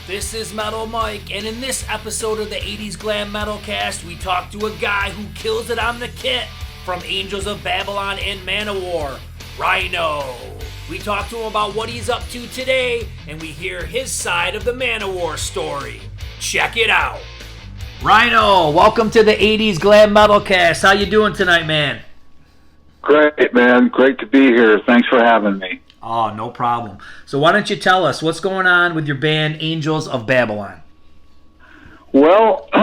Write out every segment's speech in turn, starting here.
This is Metal Mike, and in this episode of the 80's Glam Metalcast, we talk to a guy who kills it on the kit from Angels of Babylon and Manowar, Rhino. We talk to him about what he's up to today, and we hear his side of the Manowar story. Check it out. Rhino, welcome to the 80's Glam Metalcast. How you doing tonight, man? Great, man. Great to be here. Thanks for having me. Oh, no problem. So why don't you tell us what's going on with your band Angels of Babylon? Well, when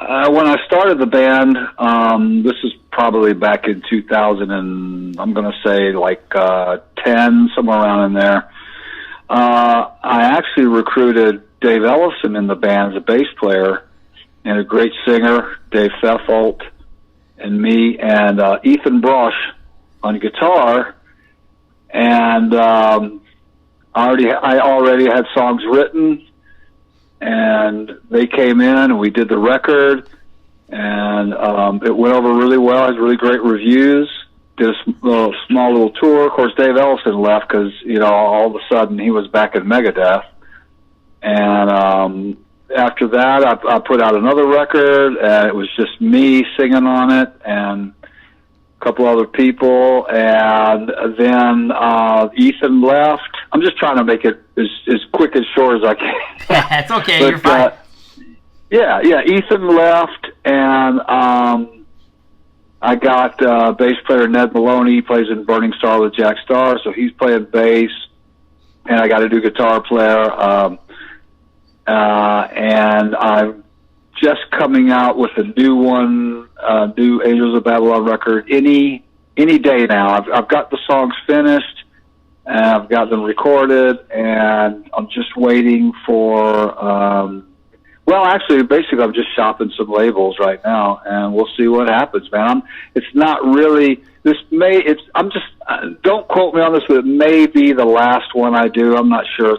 I started the band, this is probably back in 2000 and I'm going to say like 10, somewhere around in there. I actually recruited Dave Ellison in the band as a bass player and a great singer, Dave Feffolt, and me, and Ethan Brosh on guitar. And I already had songs written, and they came in and we did the record, and it went over really well. It had really great reviews. Did a small little tour. Of course, Dave Ellison left because all of a sudden he was back in Megadeth, and after that I put out another record, and it was just me singing on it and couple other people, and then Ethan left. I'm just trying to make it as quick and short as I can. It's okay, but, you're fine. Ethan left, and I got bass player Ned Maloney. He plays in Burning Star with Jack Starr, so he's playing bass, and I got a new guitar player, and I'm just coming out with a new one, new Angels of Babylon record any day now. I've got the songs finished, and I've got them recorded, and I'm just waiting for, basically I'm just shopping some labels right now, and we'll see what happens, man. It's not really, don't quote me on this, but it may be the last one I do. I'm not sure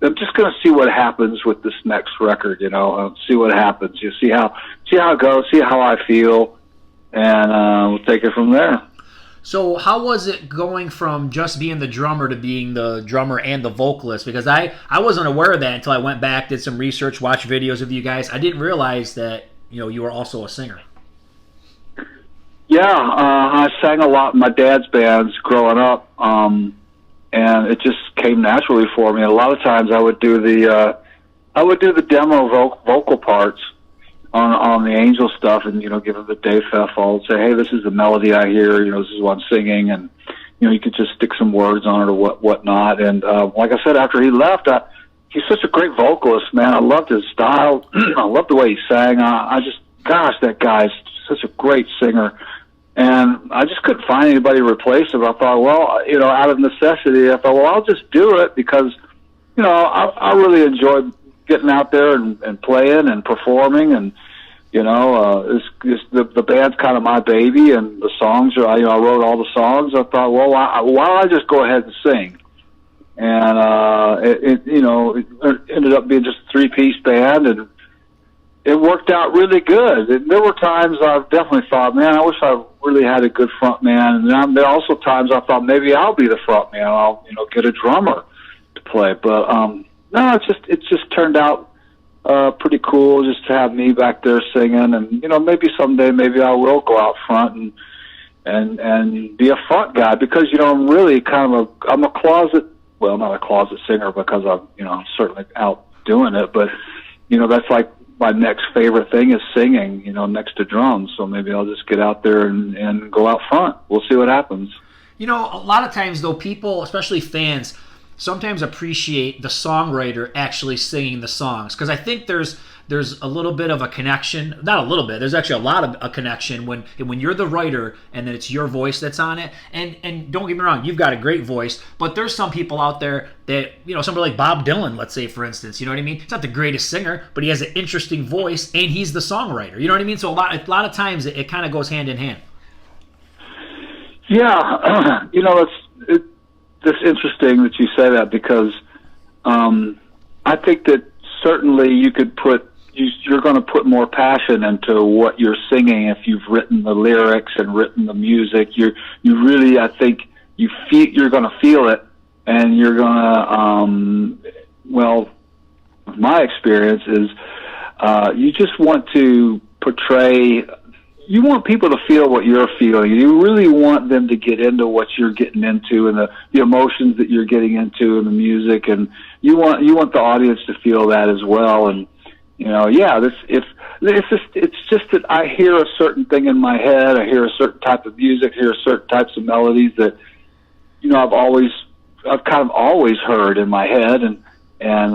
I'm just going to see what happens with this next record, see what happens. You see how it goes, see how I feel, and we'll take it from there. So how was it going from just being the drummer to being the drummer and the vocalist? Because I wasn't aware of that until I went back, did some research, watched videos of you guys. I didn't realize that, you were also a singer. Yeah, I sang a lot in my dad's bands growing up, and it just came naturally for me. A lot of times I would do the demo vocal parts on the Angel stuff, and give them the Dave Feffold, say, hey, this is the melody I hear, this is what I'm singing, and you could just stick some words on it or whatnot. And like I said, after he left, he's such a great vocalist, man. I loved his style. I loved the way he sang. That guy's such a great singer. And I just couldn't find anybody to replace him. I thought, out of necessity, I'll just do it because, I really enjoyed getting out there and playing and performing, and the band's kind of my baby, and the songs are, I wrote all the songs. I thought, why don't I just go ahead and sing? And it ended up being just a 3-piece band, and it worked out really good. And there were times I've definitely thought, man, I wish I really had a good front man. And then there are also times I thought maybe I'll be the front man. I'll get a drummer to play. But no, it just turned out pretty cool just to have me back there singing. And maybe someday I will go out front and be a front guy, because I'm really I'm a closet, well, not a closet singer because I'm certainly out doing it, but that's like my next favorite thing is singing, next to drums. So maybe I'll just get out there and go out front. We'll see what happens. A lot of times, though, people, especially fans, sometimes appreciate the songwriter actually singing the songs. Because I think there's a little bit of a connection. Not a little bit. There's actually a lot of a connection when you're the writer and then it's your voice that's on it. And don't get me wrong, you've got a great voice, but there's some people out there that, somebody like Bob Dylan, let's say, for instance, you know what I mean? He's not the greatest singer, but he has an interesting voice and he's the songwriter. You know what I mean? So a lot of times it kind of goes hand in hand. Yeah, it's interesting that you say that, because I think that certainly you're going to put more passion into what you're singing if you've written the lyrics and written the music. You really, I think, you're going to feel it, and you're going to my experience is you just want to portray. You want people to feel what you're feeling. You really want them to get into what you're getting into and the emotions that you're getting into and the music, and you want the audience to feel that as well. And it's just that I hear a certain thing in my head. I hear a certain type of music, hear certain types of melodies that I've kind of always heard in my head, and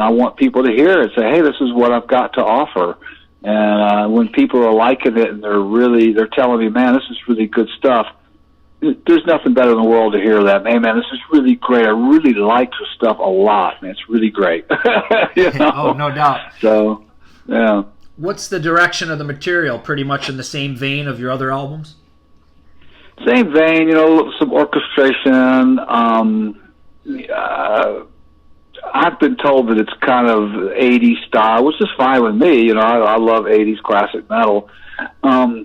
I want people to hear it. Say, hey, this is what I've got to offer. And when people are liking it and they're telling me, man, this is really good stuff. There's nothing better in the world to hear that. Hey, man, this is really great. I really like your stuff a lot, man. It's really great. Oh, no doubt. So, yeah. What's the direction of the material? Pretty much in the same vein of your other albums? Same vein, some orchestration. I've been told that it's kind of 80s style, which is fine with me. I love 80s classic metal. More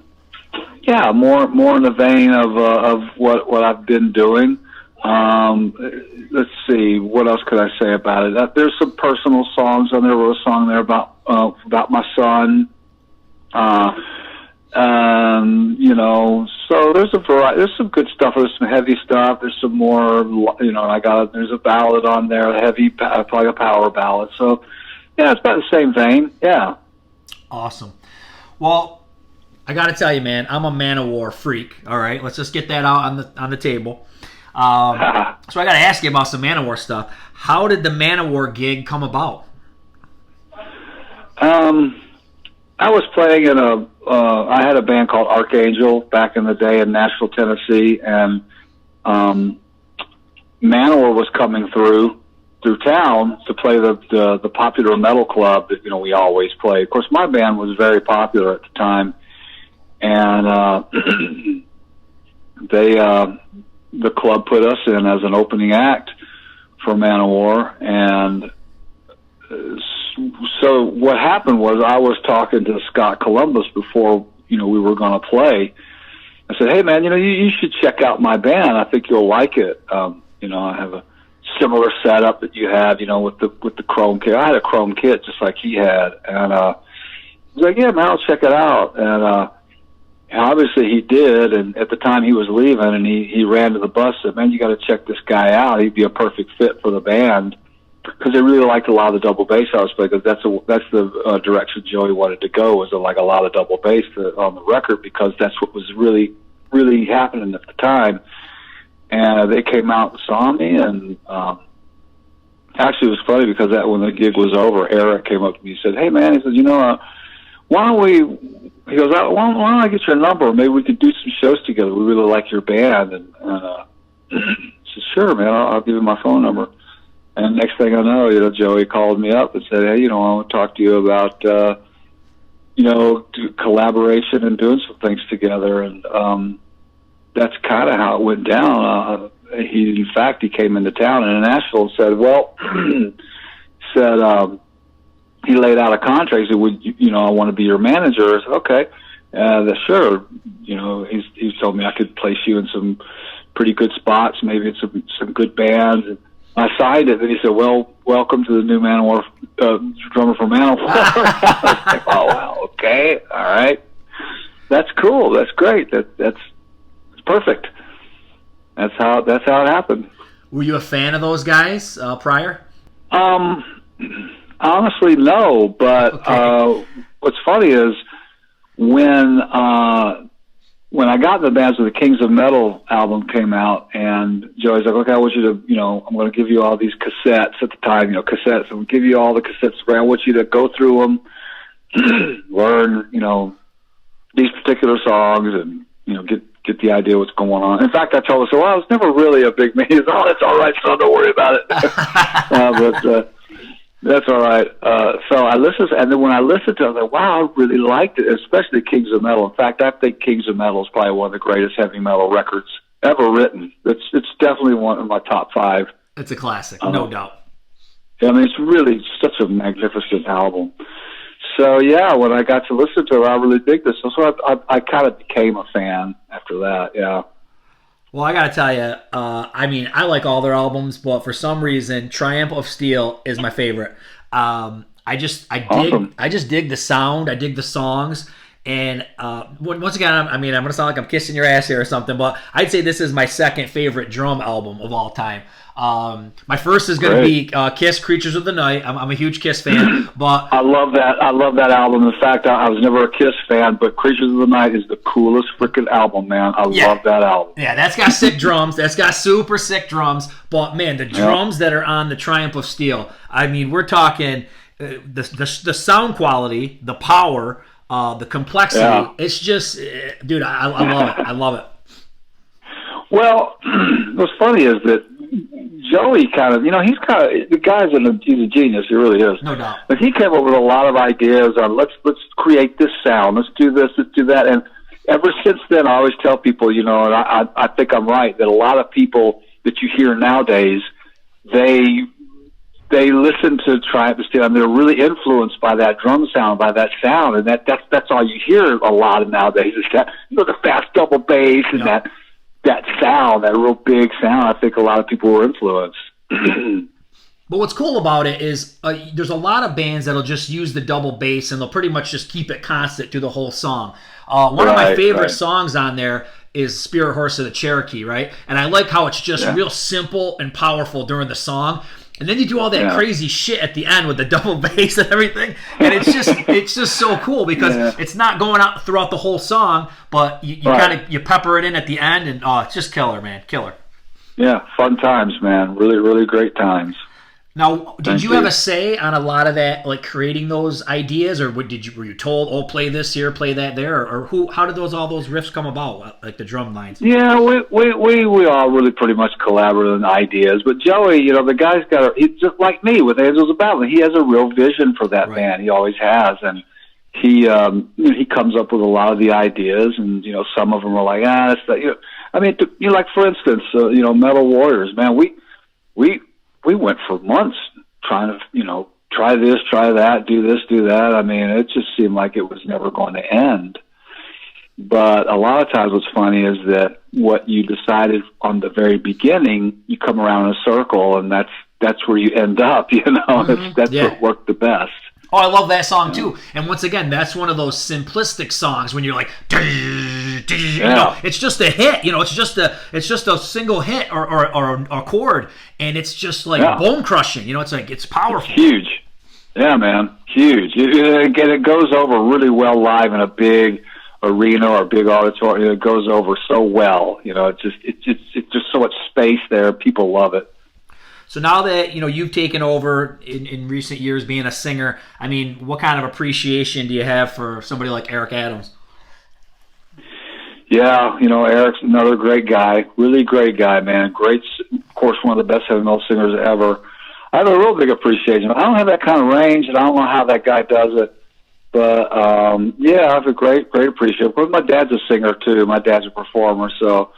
in the vein of what I've been doing. Let's see, what else could I say about it? There's some personal songs on there. I wrote a song there about my son. So there's a variety. There's some good stuff. There's some heavy stuff. There's some more, there's a ballad on there, like a power ballad. So, yeah, it's about the same vein. Yeah. Awesome. Well, I got to tell you, man, I'm a Manowar freak. All right, let's just get that out on the table. So I got to ask you about some Manowar stuff. How did the Manowar gig come about? I was playing in I had a band called Archangel back in the day in Nashville, Tennessee, and Manowar was coming through town to play the popular metal club that we always play. Of course, my band was very popular at the time, and the club put us in as an opening act for Manowar, and so what happened was I was talking to Scott Columbus before we were going to play. I said, hey man, you should check out my band. I think you'll like it. I have a similar setup that you have, with the chrome kit. I had a chrome kit just like he had, and I was like, yeah man, I'll check it out. And obviously he did, and at the time he was leaving, and he ran to the bus and said, man, you got to check this guy out. He'd be a perfect fit for the band. Because they really liked a lot of the double bass I was playing, because that's the direction Joey wanted to go, was like a lot of double bass on the record, because that's what was really, really happening at the time. And they came out and saw me, and actually it was funny because when the gig was over, Eric came up to me and said, hey man, he said, why don't I get your number? Maybe we could do some shows together. We really like your band. And I said, sure man, I'll give you my phone number. And next thing I know, Joey called me up and said, hey, I want to talk to you about, collaboration and doing some things together. And that's kind of how it went down. In fact, he came into town in Nashville and said, he laid out a contract. He said, I want to be your manager. I said, okay. Sure. He's told me I could place you in some pretty good spots, maybe in some good bands. And I signed it, and he said, well, welcome to the new Manowar, drummer for Manowar. I was like, oh, wow, okay, all right. That's cool, that's great, that's perfect. That's how it happened. Were you a fan of those guys prior? Honestly, no, but okay. What's funny is when I got in the bands, when the Kings of Metal album came out, and Joey's like, okay, I want you to, I'm going to give you all these cassettes at the time, cassettes. I'm going to give you all the cassettes. I want you to go through them, learn, these particular songs, and, get the idea what's going on. In fact, I told her, I was never really a big man. He said, oh, that's all right, son, don't worry about it. But that's all right. So I listened, and then when I listened to it, I was like, wow, I really liked it, especially Kings of Metal. In fact, I think Kings of Metal is probably one of the greatest heavy metal records ever written. It's definitely one of my top 5. It's a classic, no doubt. I mean, it's really such a magnificent album. So, yeah, when I got to listen to it, I really dig this. So I kind of became a fan after that, yeah. Well, I got to tell you, I like all their albums, but for some reason, Triumph of Steel is my favorite. I Awesome. I just dig the sound. I dig the songs. And once again, I'm going to sound like I'm kissing your ass here or something, but I'd say this is my second favorite drum album of all time. My first is going to be Kiss, Creatures of the Night. I'm a huge Kiss fan, but I love that. I love that album. In fact, I was never a Kiss fan, but Creatures of the Night is the coolest freaking album, man. I love that album. Yeah, that's got sick drums. That's got super sick drums. But man, the drums that are on the Triumph of Steel. I mean, we're talking the sound quality, the power. The complexity, it's just, dude, I love it. I love it. Well, what's funny is that Joey kind of, the guy's he's a genius. He really is. No doubt. But he came up with a lot of ideas on let's create this sound. Let's do this. Let's do that. And ever since then, I always tell people, and I think I'm right, that a lot of people that you hear nowadays, they listen to Triumph of Steel, and they're really influenced by that drum sound, by that sound, and that's all you hear a lot of nowadays is that the fast double bass and that sound, that real big sound. I think a lot of people were influenced. But what's cool about it is there's a lot of bands that'll just use the double bass and they'll pretty much just keep it constant through the whole song. One of my favorite songs on there is Spirit Horse of the Cherokee, right? And I like how it's just real simple and powerful during the song. And then you do all that crazy shit at the end with the double bass and everything, and it's just so cool because it's not going out throughout the whole song, but you kind of pepper it in at the end, and it's just killer, man, killer. Yeah, fun times, man. Really, really great times. Now, did you have a say on a lot of that, like creating those ideas, or were you told, play this here, play that there, or how did all those riffs come about, like the drum lines? Yeah, we all really pretty much collaborated on ideas, but Joey, the guy's he's just like me with Angels of Battle. He has a real vision for that band. He always has, and he comes up with a lot of the ideas, and some of them are like, that's that. I mean, like for instance, Metal Warriors, man, we went for months trying to, try this, try that, do this, do that. I mean, it just seemed like it was never going to end. But a lot of times what's funny is that what you decided on the very beginning, you come around in a circle, and that's where you end up, Mm-hmm. That's what worked the best. Oh, I love that song too. And once again, that's one of those simplistic songs when you're like, it's just a hit. It's just a single hit or a chord, and it's just like bone crushing. It's like it's powerful. It's huge. Yeah, man, huge. Again, it goes over really well live in a big arena or a big auditorium. It goes over so well. It's just so much space there. People love it. So now that you've taken over in recent years being a singer, I mean, what kind of appreciation do you have for somebody like Eric Adams? Yeah, Eric's another great guy, really great guy, man. Great, of course, one of the best heavy metal singers ever. I have a real big appreciation. I don't have that kind of range, and I don't know how that guy does it. But I have a great appreciation. But my dad's a singer too. My dad's a performer, so.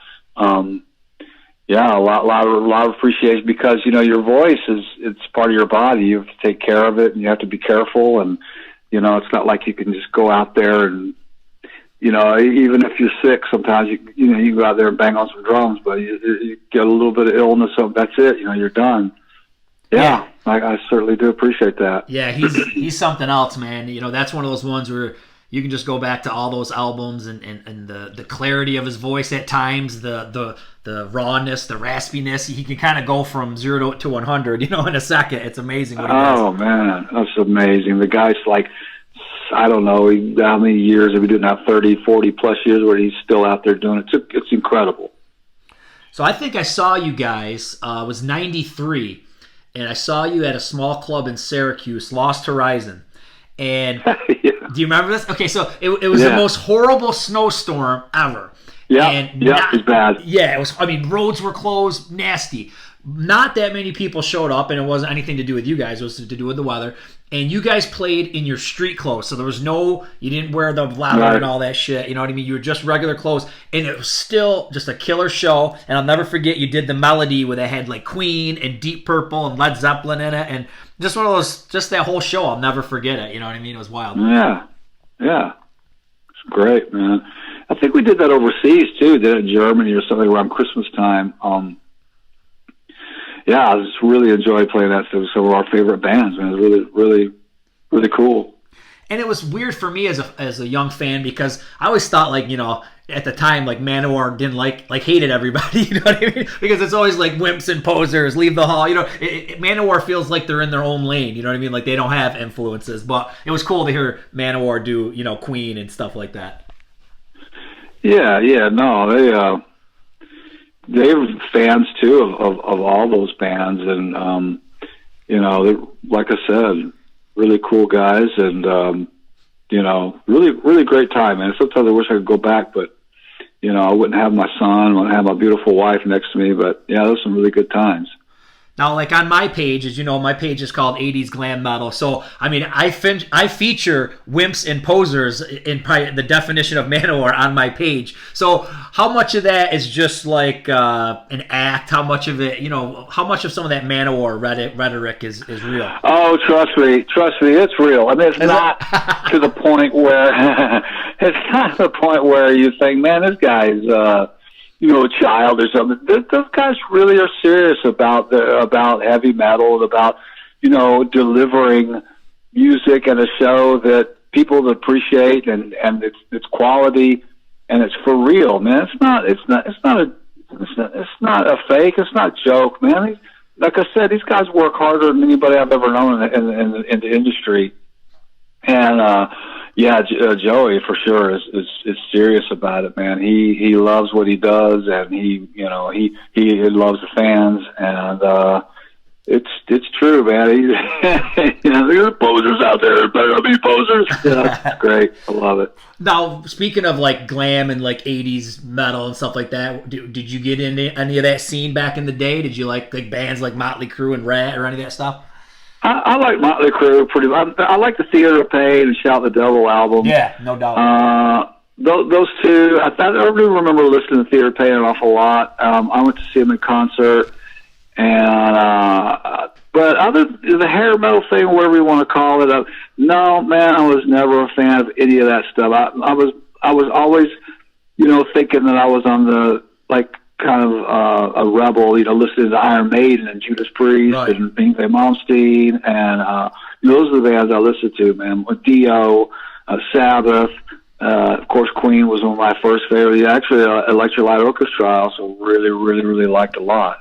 Yeah, a lot of appreciation because your voice it's part of your body. You have to take care of it, and you have to be careful. And it's not like you can just go out there and even if you're sick, sometimes you go out there and bang on some drums, but you get a little bit of illness, so that's it. You're done. Yeah. I certainly do appreciate that. Yeah, he's something else, man. That's one of those ones where you can just go back to all those albums and the clarity of his voice at times, the rawness, the raspiness. He can kind of go from 0 to 100, in a second. It's amazing what he does. Oh, man, that's amazing. The guy's like, I don't know how many years, have we doing now, 30, 40 plus years where he's still out there doing it. It's incredible. So I think I saw you guys, it was 93, and I saw you at a small club in Syracuse, Lost Horizon. And do you remember this? Okay, so it was the most horrible snowstorm ever. Yeah, it was bad. Yeah, it was. I mean, roads were closed, nasty. Not that many people showed up, and it wasn't anything to do with you guys. It was to do with the weather. And you guys played in your street clothes, so there was you didn't wear the lather and all that shit. You know what I mean? You were just regular clothes, and it was still just a killer show. And I'll never forget you did the melody where they had like Queen and Deep Purple and Led Zeppelin in it, and just one of those, just that whole show. I'll never forget it. You know what I mean? It was wild. Yeah, it's great, man. I think we did that overseas too. Did it in Germany or something around Christmas time. I just really enjoyed playing that. It was some of our favorite bands, man. It was really, really, really cool. And it was weird for me as a young fan because I always thought, like, you know, at the time, like, Manowar didn't hated everybody, you know what I mean? Because it's always like wimps and posers, leave the hall, you know. Manowar feels like they're in their own lane, you know what I mean? Like, they don't have influences. But it was cool to hear Manowar do, you know, Queen and stuff like that. Yeah, no, they were fans too of all those bands, and you know, like I said, really cool guys, and you know, really great time, man. Sometimes I wish I could go back, but you know, I wouldn't have my son, wouldn't have my beautiful wife next to me, but yeah, those were some really good times. Now, like on my page, as you know, my page is called 80's Glam Metal. So, I mean, I feature wimps and posers in probably the definition of Manowar on my page. So, how much of that is just like an act? How much of it, you know, how much of some of that Manowar rhetoric is real? Oh, trust me, it's real. I mean, it's not to the point where you think, man, this guy's you know, a child or something. Those guys really are serious about heavy metal and about, you know, delivering music and a show that people appreciate, and it's quality and it's for real, man. It's not a fake. It's not a joke, man. Like I said, these guys work harder than anybody I've ever known in the industry. And yeah, Joey for sure is serious about it, man. He loves what he does, and he loves the fans, and it's true, man. You know, there's posers out there, better not be posers. Yeah, it's great. I love it. Now, speaking of like glam and like 80s metal and stuff like that, did you get into any of that scene back in the day? Did you like bands like Motley Crue and Rat or any of that stuff? I like Motley Crue pretty much. I like the Theater of Pain and Shout the Devil album. Yeah, no doubt. Those two, I do remember listening to Theater of Pain an awful lot. I went to see them in concert, and but the hair metal thing, whatever you want to call it, no, man, I was never a fan of any of that stuff. I was always, you know, thinking that I was on the kind of a rebel, you know, listening to Iron Maiden and Judas Priest, right, and Yngwie Malmsteen, and those are the bands I listened to, man. Dio, Sabbath, of course, Queen was one of my first favorites. Actually, Electric Light Orchestra I also really liked a lot.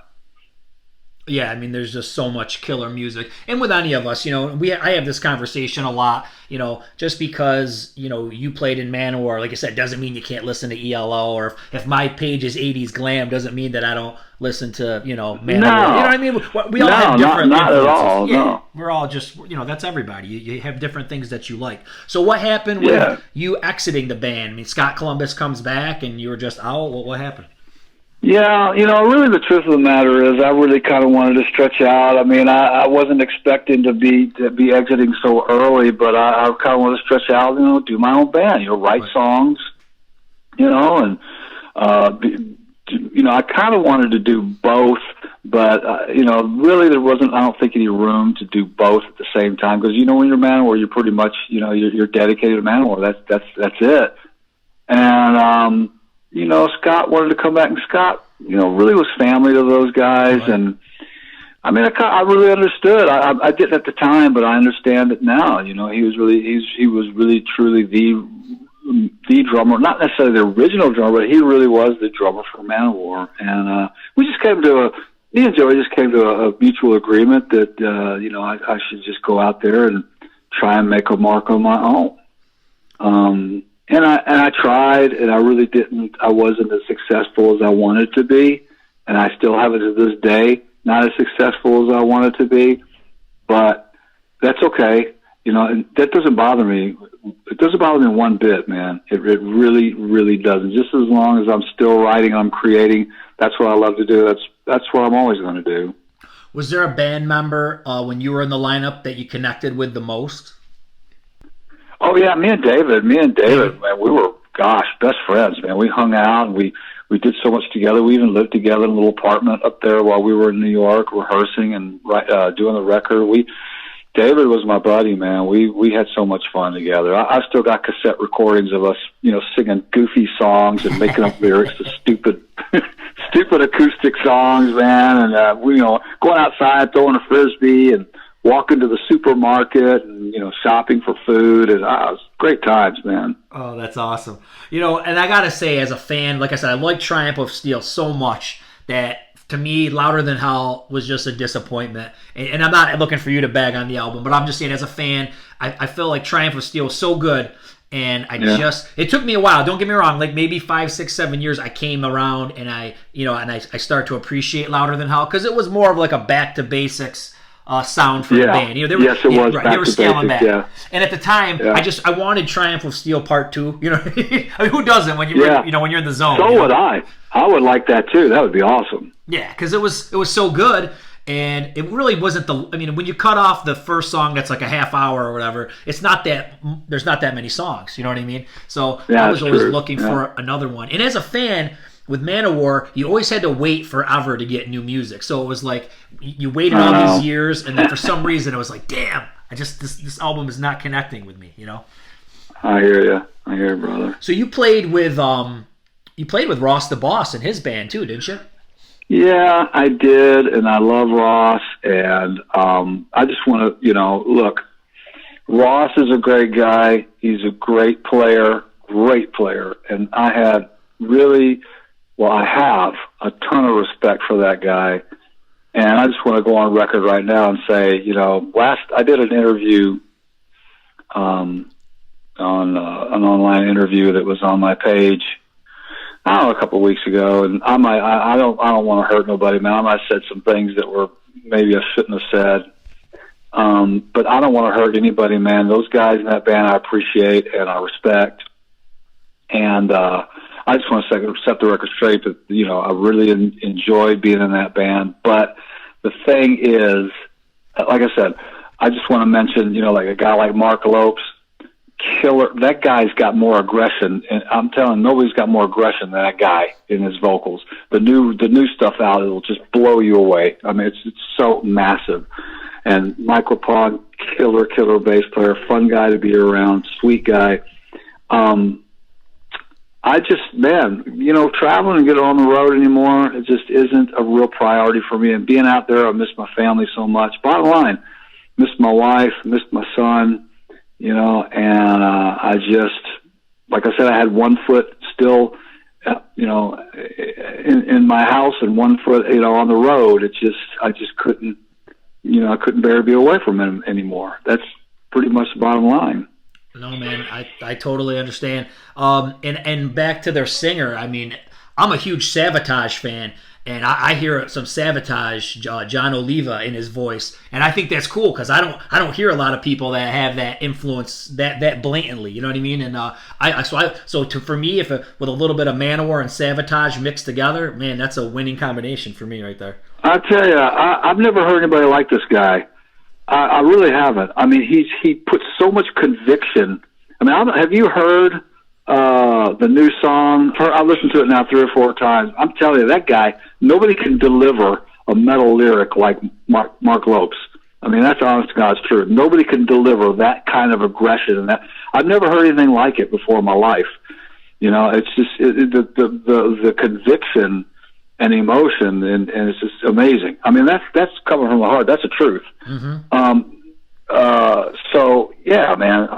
Yeah, I mean, there's just so much killer music. And with any of us, you know, I have this conversation a lot, you know, just because, you know, you played in Manowar, like I said, doesn't mean you can't listen to ELO, or if my page is 80's Glam, doesn't mean that I don't listen to, you know, Manowar. No. You know what I mean? We all have different not at all, yeah, no. We're all just, you know, that's everybody. You have different things that you like. So what happened with you exiting the band? I mean, Scott Columbus comes back and you were just out. What happened? Yeah, you know, really the truth of the matter is I really kind of wanted to stretch out. I mean, I wasn't expecting to be exiting so early, but I kind of wanted to stretch out, you know, do my own band, you know, write songs, you know, and, you know, I kind of wanted to do both, but, you know, really there wasn't, I don't think, any room to do both at the same time, because, you know, when you're Manowar, you're pretty much, you know, you're dedicated to Manowar. That's it. And, you know, Scott wanted to come back, and Scott, you know, really was family to those guys. Right. And I mean, I really understood. I didn't at the time, but I understand it now. You know, he was really truly the drummer, not necessarily the original drummer, but he really was the drummer for Manowar. And me and Joey just came to a mutual agreement that you know, I should just go out there and try and make a mark on my own. And I tried, and I really didn't. I wasn't as successful as I wanted to be, and I still haven't to this day. Not as successful as I wanted to be, but that's okay. You know, and that doesn't bother me. It doesn't bother me one bit, man. It really doesn't. Just as long as I'm still writing, I'm creating. That's what I love to do. That's what I'm always going to do. Was there a band member when you were in the lineup that you connected with the most? Oh yeah, me and David, man, we were, best friends, man. We hung out, and we did so much together. We even lived together in a little apartment up there while we were in New York rehearsing and doing the record. David was my buddy, man. We had so much fun together. I still got cassette recordings of us, you know, singing goofy songs and making up lyrics to stupid acoustic songs, man. And we, you know, going outside, throwing a frisbee and walking to the supermarket and, shopping for food. And it was great times, man. Oh, that's awesome. And I got to say, as a fan, like I said, I like Triumph of Steel so much that, to me, Louder Than Hell was just a disappointment. And I'm not looking for you to bag on the album, but I'm just saying, as a fan, I feel like Triumph of Steel was so good. And it took me a while. Don't get me wrong. Like maybe 5, 6, 7 years, I came around and I start to appreciate Louder Than Hell, because it was more of like a back to basics sound for the band. They were scaling back. Yeah. And at the time, I wanted Triumph of Steel Part 2. I mean, who doesn't when you're when you're in the zone? So would I. I would like that too. That would be awesome. Yeah, because it was so good. And it really wasn't when you cut off the first song that's like a half hour or whatever, there's not that many songs, you know what I mean? So I was always looking for another one. And as a fan, with Manowar, you always had to wait forever to get new music. So it was like, you waited all these years, and then for some reason it was like, damn, this album is not connecting with me, I hear you, brother. So you played with Ross the Boss and his band too, didn't you? Yeah, I did, and I love Ross, and I just want to, look, Ross is a great guy. He's a great player, and I have a ton of respect for that guy, and I just want to go on record right now and say, I did an interview on an online interview that was on my page, a couple of weeks ago, and I don't want to hurt nobody, man. I might have said some things that were maybe I shouldn't have said, but I don't want to hurt anybody, man. Those guys in that band I appreciate and I respect, and I just want to set the record straight that I really enjoyed being in that band. But the thing is, like I said, I just want to mention, like a guy like Mark Lopes. Killer. That guy's got more aggression, and I'm telling you, nobody's got more aggression than that guy in his vocals. The new stuff out, it'll just blow you away. I mean, it's so massive. And Michael Pond, killer bass player, fun guy to be around, sweet guy. Traveling and getting on the road anymore, it just isn't a real priority for me. And being out there, I miss my family so much. Bottom line, miss my wife, miss my son. And I just, like I said, I had one foot still, in my house and one foot, on the road. I just couldn't, I couldn't bear to be away from him anymore. That's pretty much the bottom line. No, man, I totally understand. And back to their singer, I mean, I'm a huge Sabotage fan. And I hear some Sabotage, John Oliva in his voice, and I think that's cool because I don't hear a lot of people that have that influence that blatantly. You know what I mean? And for me, with a little bit of Manowar and Sabotage mixed together, man, that's a winning combination for me right there. I tell you, I've never heard anybody like this guy. I really haven't. I mean, he puts so much conviction. I mean, have you heard the new song? I've listened to it now 3 or 4 times. I'm telling you, that guy, nobody can deliver a metal lyric like Mark Lopes. I mean, that's honest to God's truth. Nobody can deliver that kind of aggression, and that I've never heard anything like it before in my life. It's just the conviction and emotion, and it's just amazing. I mean, that's coming from the heart. That's the truth. Mm-hmm. So yeah, man,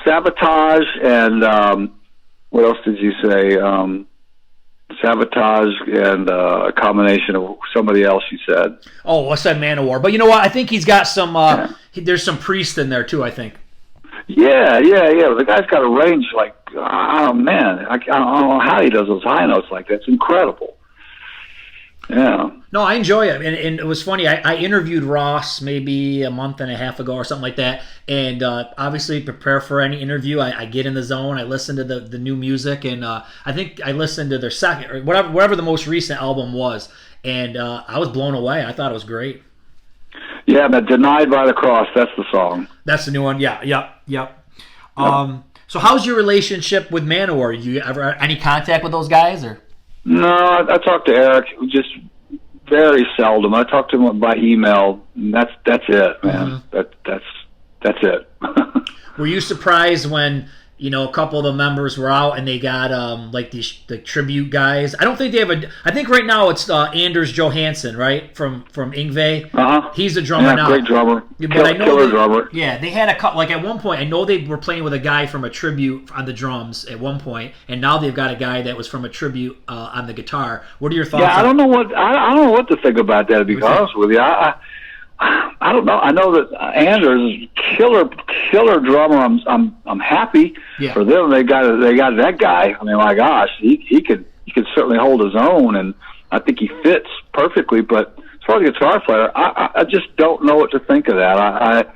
Sabotage and what else did you say? Sabotage and a combination of somebody else you said. Oh, I said Manowar. But you know what? I think he's got some, there's some Priest in there too, I think. Yeah. The guy's got a range like, oh man, I don't know how he does those high notes like that. It's incredible. Yeah. No, I enjoy it. And it was funny. I interviewed Ross maybe a month and a half ago or something like that. And obviously prepare for any interview. I get in the zone. I listen to the new music. And I think I listened to their second, or whatever the most recent album was. And I was blown away. I thought it was great. Yeah, but Denied by the Cross, that's the song. That's the new one. Yeah, yep. So how's your relationship with Manowar? You ever any contact with those guys? Or? No, I talked to Eric just very seldom. I talked to him by email, and that's it, man. Mm-hmm. That's it. Were you surprised when a couple of the members were out, and they got like the tribute guys. I don't think they have I think right now it's Anders Johansson, right, from Yngwie. He's a drummer now. Great drummer. But I know killer drummer. Yeah, they had a couple. Like at one point, I know they were playing with a guy from a tribute on the drums at one point, and now they've got a guy that was from a tribute on the guitar. What are your thoughts? Yeah, I don't know what to think about that. To be honest with you, I don't know. I know that Anders is killer drummer. I'm happy for them. They got that guy. I mean, my gosh, he could certainly hold his own, and I think he fits perfectly. But as far as guitar player, I just don't know what to think of that.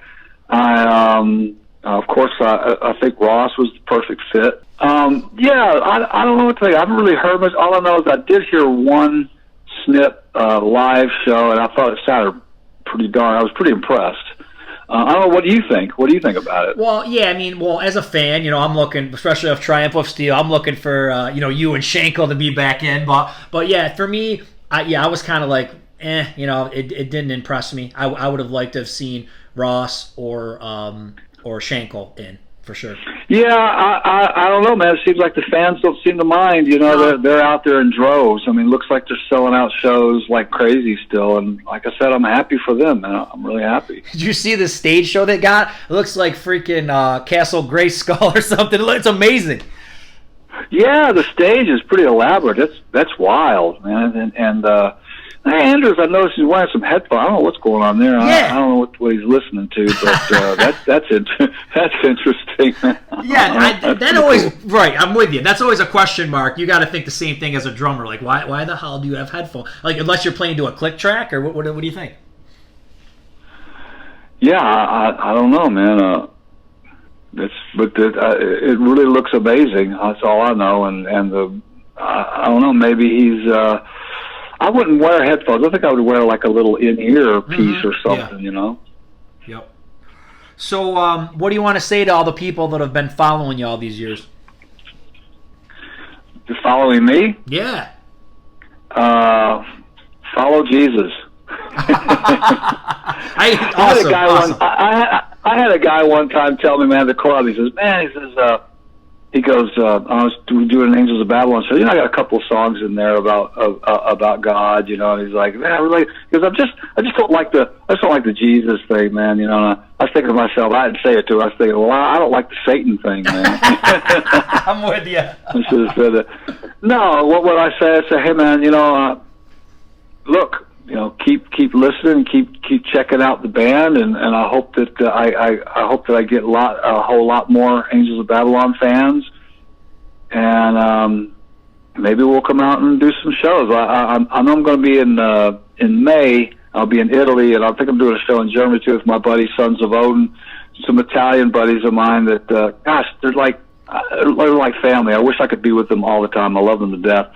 Of course, I think Ross was the perfect fit. I don't know what to think. I haven't really heard much. All I know is I did hear one snip live show, and I thought it sounded pretty darn. I was pretty impressed. I don't know. What do you think? What do you think about it? Well, yeah, I mean, as a fan, I'm looking, especially of Triumph of Steel, I'm looking for, you and Schenkel to be back in. But yeah, for me, I was kind of like, it didn't impress me. I would have liked to have seen Ross or Schenkel in, for sure. Yeah, I don't know, man. It seems like the fans don't seem to mind. They're out there in droves. I mean, it looks like they're selling out shows like crazy still. And like I said, I'm happy for them, man. I'm really happy. Did you see the stage show they got? It looks like freaking Castle Grayskull or something. It's amazing. Yeah, the stage is pretty elaborate. That's wild, man. And Anders, I noticed he's wearing some headphones. I don't know what's going on there. I don't know what he's listening to, but that's interesting. Yeah, that always cool. Right. I'm with you. That's always a question mark. You got to think the same thing as a drummer. Like, why the hell do you have headphones? Like, unless you're playing to a click track, or what do you think? Yeah, I don't know, man. It really looks amazing. That's all I know. And I don't know. Maybe he's. I wouldn't wear headphones. I think I would wear like a little in-ear piece or something, Yep. So what do you want to say to all the people that have been following you all these years? You're following me? Yeah. Follow Jesus. I had a guy one time tell me, man, at the club, he says, I was doing Angels of Babylon show. I got a couple of songs in there about God, and he's like, man, really, because I just don't like the Jesus thing, man, and I was thinking to myself, I didn't say it to him, I was thinking, well, I don't like the Satan thing, man. I'm with you. I should have said that. No, what would I say? I say, hey, man, look, keep listening, keep checking out the band, and I hope that I hope that I get a whole lot more Angels of Babylon fans, and maybe we'll come out and do some shows. I know I'm going to be in May. I'll be in Italy, and I think I'm doing a show in Germany too with my buddy Sons of Odin, some Italian buddies of mine that they're like family. I wish I could be with them all the time. I love them to death.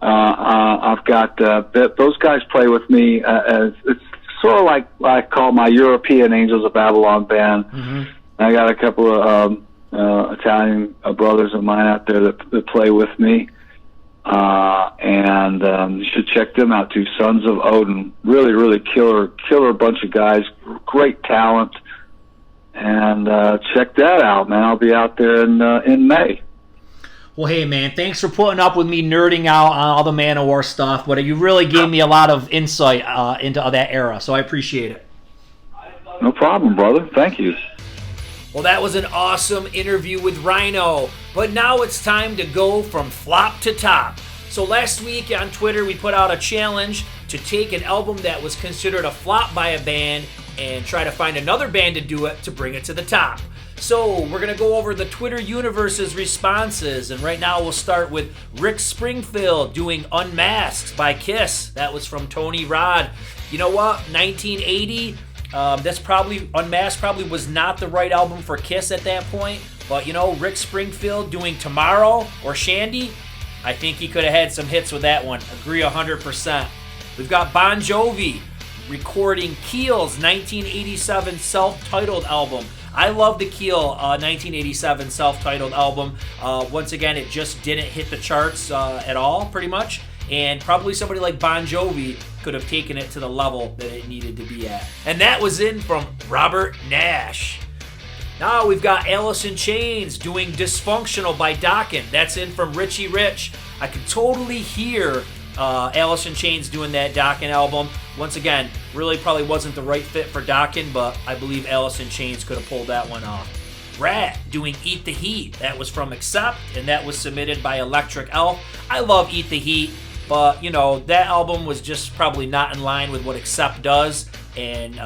I've got those guys play with me. It's sort of like I call my European Angels of Babylon band. Mm-hmm. I got a couple of Italian brothers of mine out there that play with me, and you should check them out too. Sons of Odin, really killer bunch of guys, great talent, and check that out, man. I'll be out there in May. Well, hey, man, thanks for putting up with me nerding out on all the Manowar stuff, but you really gave me a lot of insight into that era, so I appreciate it. No problem, brother. Thank you. Well, that was an awesome interview with Rhino, but now it's time to go from flop to top. So last week on Twitter, we put out a challenge to take an album that was considered a flop by a band and try to find another band to do it to bring it to the top. So we're going to go over the Twitter universe's responses, and right now we'll start with Rick Springfield doing Unmasked by Kiss. That was from Tony Rod. You know what? 1980, Unmasked probably was not the right album for Kiss at that point, but Rick Springfield doing Tomorrow or Shandy, I think he could have had some hits with that one. Agree 100%. We've got Bon Jovi recording Keel's 1987 self-titled album. I love the Keel 1987 self-titled album. Once again, it just didn't hit the charts at all, pretty much. And probably somebody like Bon Jovi could have taken it to the level that it needed to be at. And that was in from Robert Nash. Now we've got Alice in Chains doing Dysfunctional by Dokken. That's in from Richie Rich. I can totally hear Alice in Chains doing that Dokken album. Once again, really probably wasn't the right fit for Dokken, but I believe Alice in Chains could have pulled that one off. Rat doing Eat the Heat. That was from Accept, and that was submitted by Electric Elf. I love Eat the Heat, but, that album was just probably not in line with what Accept does. And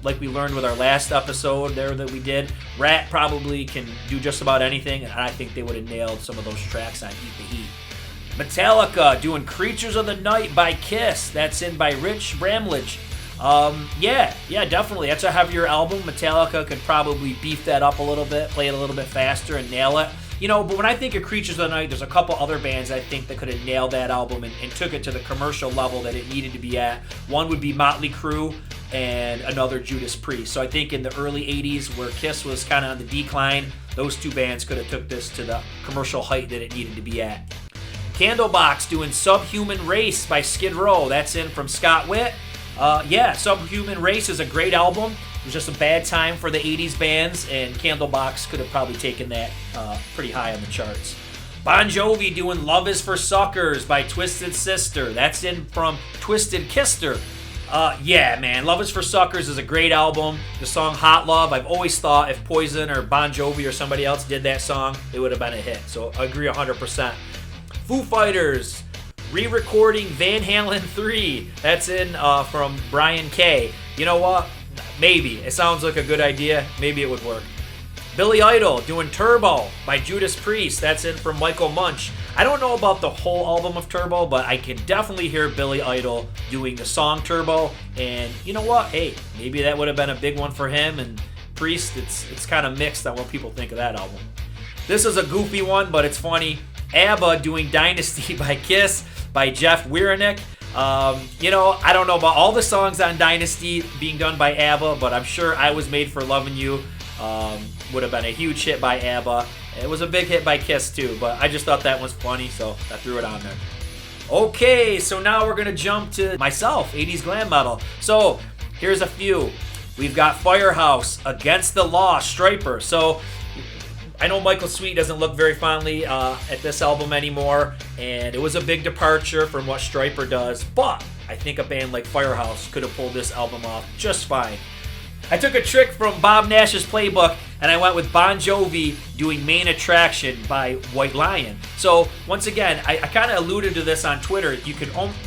like we learned with our last episode there that we did, Rat probably can do just about anything, and I think they would have nailed some of those tracks on Eat the Heat. Metallica doing Creatures of the Night by Kiss. That's in by Rich Bramlage. Yeah, definitely. That's a heavier album. Metallica could probably beef that up a little bit, play it a little bit faster, and nail it. But when I think of Creatures of the Night, there's a couple other bands I think that could have nailed that album and took it to the commercial level that it needed to be at. One would be Motley Crue and another Judas Priest. So I think in the early 80s where Kiss was kind of on the decline, those two bands could have took this to the commercial height that it needed to be at. Candlebox doing Subhuman Race by Skid Row. That's in from Scott Witt. Subhuman Race is a great album. It was just a bad time for the 80s bands, and Candlebox could have probably taken that pretty high on the charts. Bon Jovi doing Love Is for Suckers by Twisted Sister. That's in from Twisted Kister. Love Is for Suckers is a great album. The song Hot Love, I've always thought if Poison or Bon Jovi or somebody else did that song, it would have been a hit. So I agree 100%. Foo Fighters re-recording Van Halen 3. That's in from Brian K. You know what? Maybe. It sounds like a good idea. Maybe it would work. Billy Idol doing Turbo by Judas Priest. That's in from Michael Munch. I don't know about the whole album of Turbo, but I can definitely hear Billy Idol doing the song Turbo. And you know what? Hey, maybe that would have been a big one for him. And Priest, it's kind of mixed on what people think of that album. This is a goofy one, but it's funny. ABBA doing Dynasty by Kiss by Jeff Weirnick. I don't know about all the songs on Dynasty being done by ABBA, but I'm sure I Was Made for Loving You would have been a huge hit by ABBA. It was a big hit by Kiss too, but I just thought that was funny, so I threw it on there. Okay, so now we're going to jump to myself, 80s glam metal. So here's a few. We've got Firehouse, Against the Law, Stryper. So I know Michael Sweet doesn't look very fondly at this album anymore, and it was a big departure from what Stryper does, but I think a band like Firehouse could have pulled this album off just fine. I took a trick from Bob Nash's playbook, and I went with Bon Jovi doing Main Attraction by White Lion. So, once again, I kind of alluded to this on Twitter.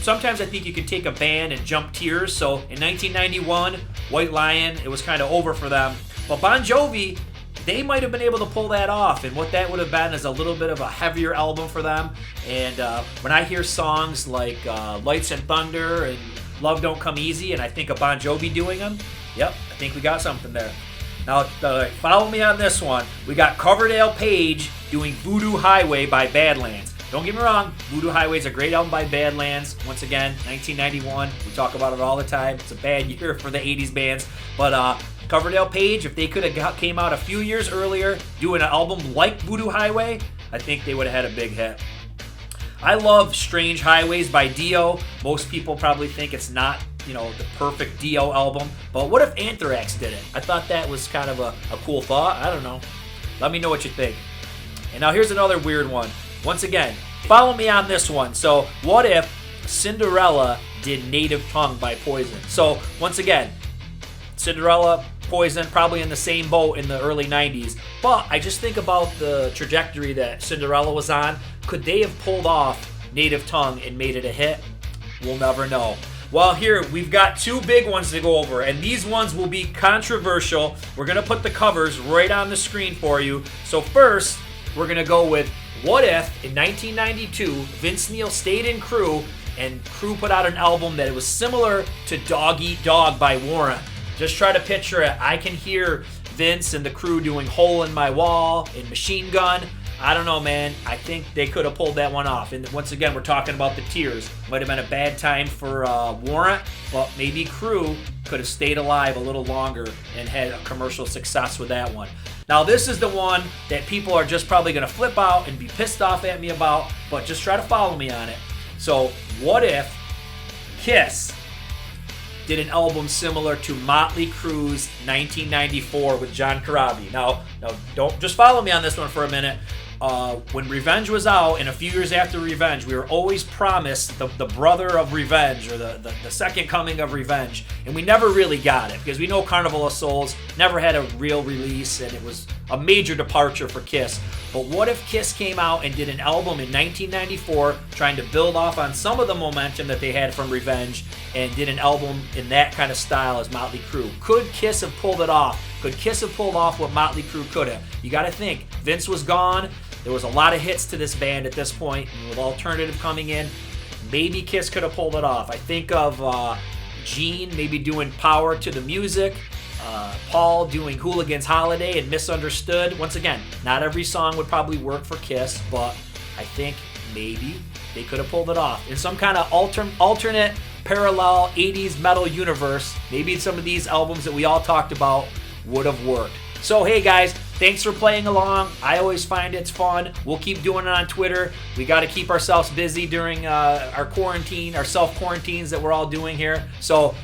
Sometimes I think you can take a band and jump tiers. So, in 1991, White Lion, it was kind of over for them. But Bon Jovi, they might have been able to pull that off, and what that would have been is a little bit of a heavier album for them. And when I hear songs like Lights and Thunder and Love Don't Come Easy, and I think of Bon Jovi doing them, yep, I think we got something there. Now, follow me on this one. We got Coverdale Page doing Voodoo Highway by Badlands. Don't get me wrong, Voodoo Highway is a great album by Badlands. Once again, 1991, we talk about it all the time. It's a bad year for the 80s bands, but Coverdale Page, if they could have came out a few years earlier doing an album like Voodoo Highway, I think they would have had a big hit. I love Strange Highways by Dio. Most people probably think it's not, the perfect Dio album, but what if Anthrax did it? I thought that was kind of a cool thought. I don't know. Let me know what you think. And now here's another weird one. Once again, follow me on this one. So what if Cinderella did Native Tongue by Poison? So once again, Cinderella, Poison, probably in the same boat in the early 90s. But I just think about the trajectory that Cinderella was on. Could they have pulled off Native Tongue and made it a hit? We'll never know. Well, here, we've got two big ones to go over, and these ones will be controversial. We're going to put the covers right on the screen for you. So first, we're going to go with what if, in 1992, Vince Neil stayed in Crew, and Crew put out an album that was similar to Dog Eat Dog by Warrant. Just try to picture it. I can hear Vince and the Crew doing Hole in My Wall and Machine Gun. I don't know, man. I think they could have pulled that one off. And once again, we're talking about the tiers. Might have been a bad time for Warrant, but maybe Crew could have stayed alive a little longer and had a commercial success with that one. Now, this is the one that people are just probably going to flip out and be pissed off at me about, but just try to follow me on it. So, what if Kiss did an album similar to Motley Crue's 1994 with John Corabi. Now, don't just follow me on this one for a minute. When Revenge was out, and a few years after Revenge, we were always promised the brother of Revenge, or the second coming of Revenge, and we never really got it, because we know Carnival of Souls never had a real release, and it was a major departure for Kiss. But what if Kiss came out and did an album in 1994 trying to build off on some of the momentum that they had from Revenge, and did an album in that kind of style as Motley Crue? Could Kiss have pulled it off? Could Kiss have pulled off what Motley Crue could have? You got to think, Vince was gone. There was a lot of hits to this band at this point, and with Alternative coming in, maybe Kiss could have pulled it off. I think of Gene maybe doing Power to the Music, Paul doing Hooligan's Holiday and Misunderstood. Once again, not every song would probably work for Kiss, but I think maybe they could have pulled it off. In some kind of alternate, parallel 80s metal universe, maybe some of these albums that we all talked about would have worked. So hey guys, thanks for playing along. I always find it's fun. We'll keep doing it on Twitter. We got to keep ourselves busy during our quarantine, our self-quarantines that we're all doing here. So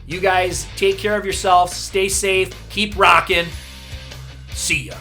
you guys take care of yourselves, stay safe, keep rocking. See ya.